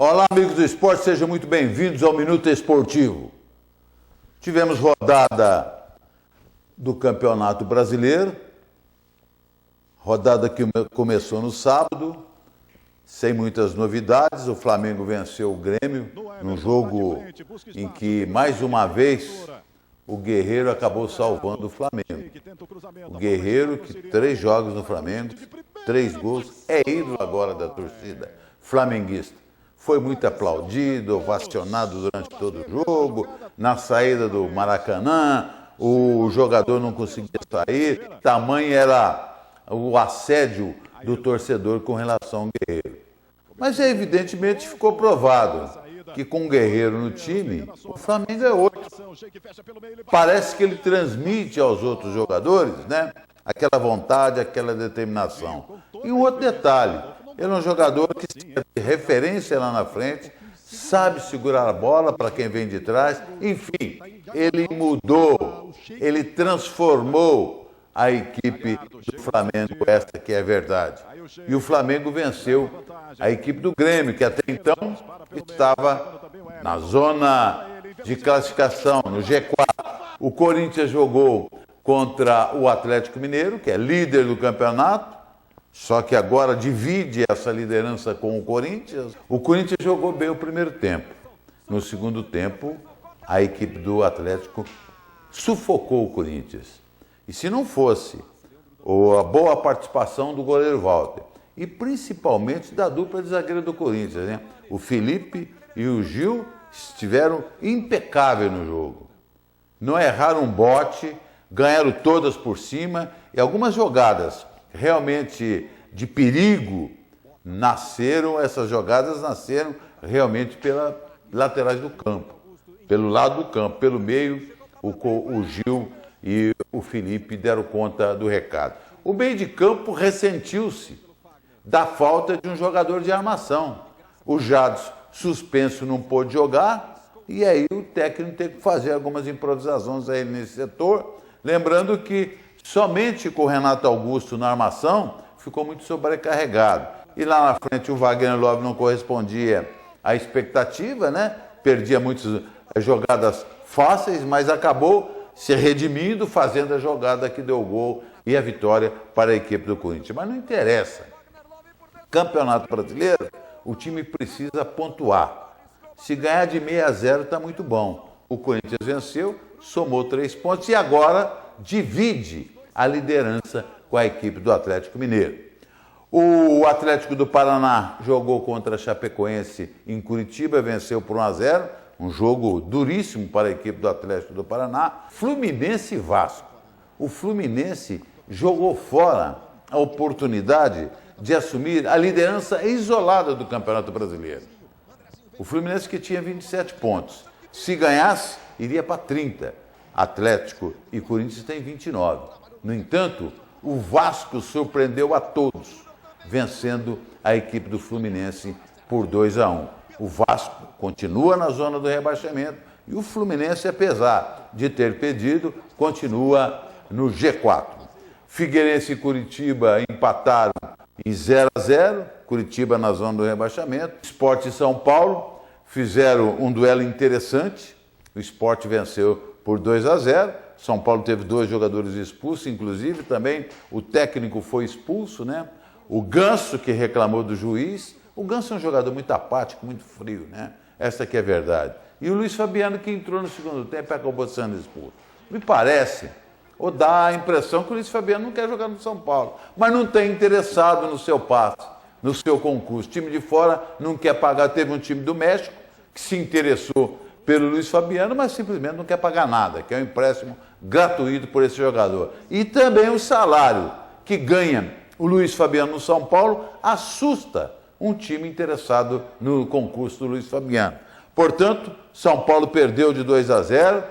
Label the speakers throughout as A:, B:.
A: Olá, amigos do esporte, sejam muito bem-vindos ao Minuto Esportivo. Tivemos rodada do Campeonato Brasileiro, rodada que começou no sábado, sem muitas novidades. O Flamengo venceu o Grêmio num jogo em que, mais uma vez, o Guerreiro acabou salvando o Flamengo. O Guerreiro, que 3 jogos no Flamengo, 3 gols, é ídolo agora da torcida flamenguista. Foi muito aplaudido, ovacionado durante todo o jogo. Na saída do Maracanã, o jogador não conseguia sair. Tamanho era o assédio do torcedor com relação ao Guerreiro. Mas, evidentemente, ficou provado que com o Guerreiro no time, o Flamengo é outro. Parece que ele transmite aos outros jogadores, né, aquela vontade, aquela determinação. E um outro detalhe, ele é um jogador que tem referência lá na frente, sabe segurar a bola para quem vem de trás. Enfim, ele mudou, ele transformou a equipe do Flamengo, essa que é a verdade. E o Flamengo venceu a equipe do Grêmio, que até então estava na zona de classificação, no G4. O Corinthians jogou contra o Atlético Mineiro, que é líder do campeonato, só que agora divide essa liderança com o Corinthians. O Corinthians jogou bem o primeiro tempo. No segundo tempo, a equipe do Atlético sufocou o Corinthians. E se não fosse a boa participação do goleiro Walter, e principalmente da dupla de zagueiro do Corinthians, né? O Felipe e o Gil estiveram impecáveis no jogo. Não erraram um bote, ganharam todas por cima, e algumas jogadas realmente de perigo essas jogadas nasceram realmente pelas laterais do campo, pelo lado do campo, pelo meio, o Gil e o Felipe deram conta do recado. O meio de campo ressentiu-se da falta de um jogador de armação. O Jadson, suspenso, não pôde jogar, e aí o técnico tem que fazer algumas improvisações aí nesse setor, lembrando que somente com o Renato Augusto na armação ficou muito sobrecarregado. E lá na frente o Wagner Love não correspondia à expectativa, né? Perdia muitas jogadas fáceis, mas acabou se redimindo, fazendo a jogada que deu o gol e a vitória para a equipe do Corinthians. Mas não interessa. Campeonato Brasileiro, o time precisa pontuar. Se ganhar de 6-0 está muito bom. O Corinthians venceu, somou 3 pontos e agora divide a liderança com a equipe do Atlético Mineiro. O Atlético do Paraná jogou contra a Chapecoense em Curitiba, venceu por 1-0, um jogo duríssimo para a equipe do Atlético do Paraná. Fluminense e Vasco. O Fluminense jogou fora a oportunidade de assumir a liderança isolada do Campeonato Brasileiro. O Fluminense, que tinha 27 pontos, se ganhasse, iria para 30. Atlético e Corinthians têm 29. No entanto, o Vasco surpreendeu a todos, vencendo a equipe do Fluminense por 2-1. O Vasco continua na zona do rebaixamento e o Fluminense, apesar de ter perdido, continua no G4. Figueirense e Curitiba empataram em 0-0, Curitiba na zona do rebaixamento. Sport e São Paulo fizeram um duelo interessante. O Sport venceu por 2-0. São Paulo teve 2 jogadores expulsos, inclusive também o técnico foi expulso, né? O Ganso, que reclamou do juiz. O Ganso é um jogador muito apático, muito frio, né? Essa que é a verdade. E o Luiz Fabiano, que entrou no segundo tempo, acabou sendo expulso. Me parece, ou dá a impressão que o Luiz Fabiano não quer jogar no São Paulo, mas não tem interessado no seu passe, no seu concurso. O time de fora não quer pagar. Teve um time do México que se interessou pelo Luiz Fabiano, mas simplesmente não quer pagar nada, que é um empréstimo gratuito por esse jogador. E também o salário que ganha o Luiz Fabiano no São Paulo assusta um time interessado no concurso do Luiz Fabiano. Portanto, São Paulo perdeu de 2-0,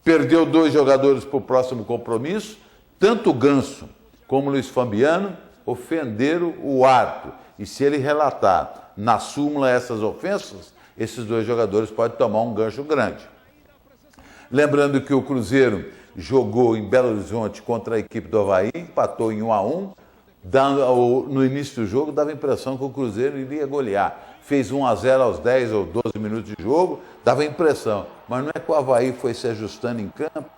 A: perdeu 2 jogadores para o próximo compromisso. Tanto o Ganso como o Luiz Fabiano ofenderam o árbitro. E se ele relatar na súmula essas ofensas, esses 2 jogadores podem tomar um gancho grande. Lembrando que o Cruzeiro jogou em Belo Horizonte contra a equipe do Avaí, empatou em 1-1. no início do jogo, dava a impressão que o Cruzeiro iria golear. Fez 1-0 aos 10 ou 12 minutos de jogo, dava a impressão. Mas não é que o Avaí foi se ajustando em campo,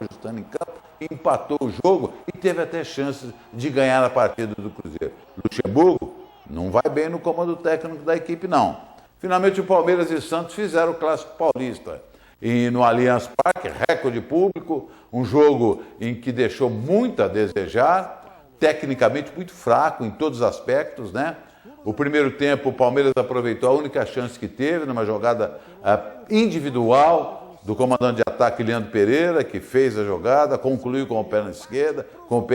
A: empatou o jogo e teve até chances de ganhar a partida do Cruzeiro. Luxemburgo não vai bem no comando técnico da equipe, não. Finalmente, o Palmeiras e Santos fizeram o Clássico Paulista. E no Allianz Parque, recorde público, um jogo em que deixou muito a desejar, tecnicamente muito fraco em todos os aspectos, né? O primeiro tempo, o Palmeiras aproveitou a única chance que teve, numa jogada individual do comandante de ataque, Leandro Pereira, que fez a jogada, concluiu com o pé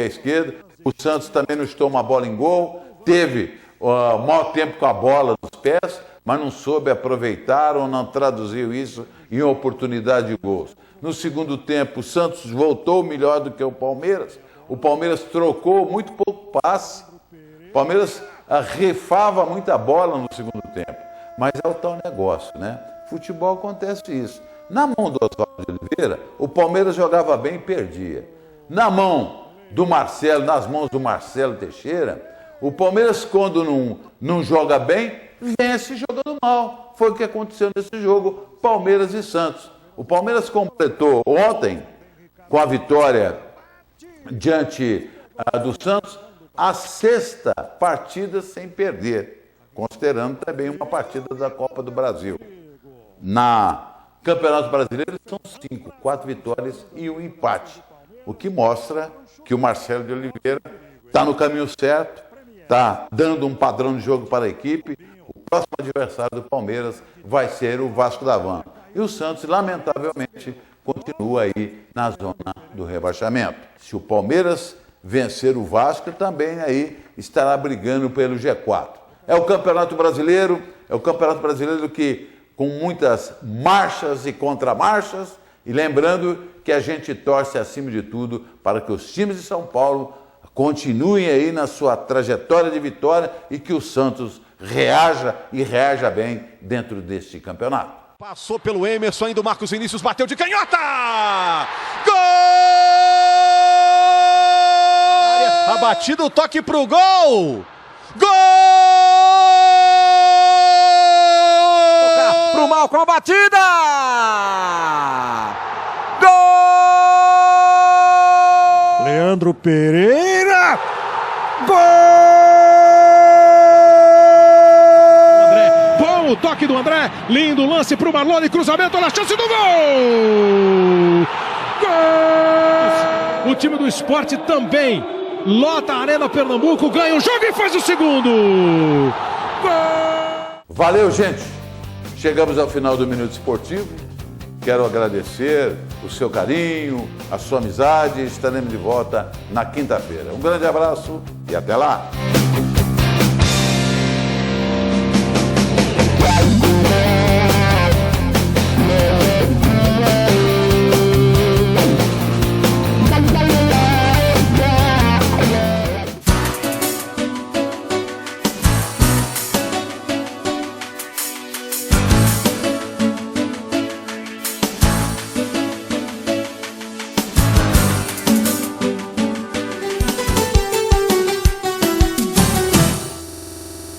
A: esquerdo. O Santos também não estou uma bola em gol, teve maior tempo com a bola nos pés, mas não soube aproveitar ou não traduziu isso em oportunidade de gols. No segundo tempo, o Santos voltou melhor do que o Palmeiras. O Palmeiras trocou muito pouco passe. O Palmeiras rifava muita bola no segundo tempo. Mas é o tal negócio, né? Futebol acontece isso. Na mão do Oswaldo de Oliveira, o Palmeiras jogava bem e perdia. Na mão do Marcelo, nas mãos do Marcelo Teixeira, o Palmeiras, quando não joga bem, vence jogando mal. Foi o que aconteceu nesse jogo, Palmeiras e Santos. O Palmeiras completou ontem, com a vitória diante do Santos, a 6ª partida sem perder, considerando também uma partida da Copa do Brasil. Na Campeonato Brasileiro são 5, 4 vitórias e 1 empate, o que mostra que o Marcelo de Oliveira está no caminho certo, está dando um padrão de jogo para a equipe. O próximo adversário do Palmeiras vai ser o Vasco da Gama. E o Santos, lamentavelmente, continua aí na zona do rebaixamento. Se o Palmeiras vencer o Vasco, também aí estará brigando pelo G4. É o Campeonato Brasileiro que, com muitas marchas e contramarchas, e lembrando que a gente torce, acima de tudo, para que os times de São Paulo continuem aí na sua trajetória de vitória e que o Santos reaja bem dentro deste campeonato.
B: Passou pelo Emerson, ainda o Marcos Vinícius bateu de canhota! Gol! A batida, o toque pro gol! Gol!
C: Pro mal com a batida! Gol! Leandro Pereira! Gol!
D: André, bom o toque do André, lindo lance pro Marlone, cruzamento, olha a chance do gol! Gol! O time do Sport também lota a Arena Pernambuco, ganha o jogo e faz o segundo! Gol!
A: Valeu, gente! Chegamos ao final do Minuto Esportivo. Quero agradecer o seu carinho, a sua amizade. Estaremos de volta na quinta-feira. Um grande abraço e até lá!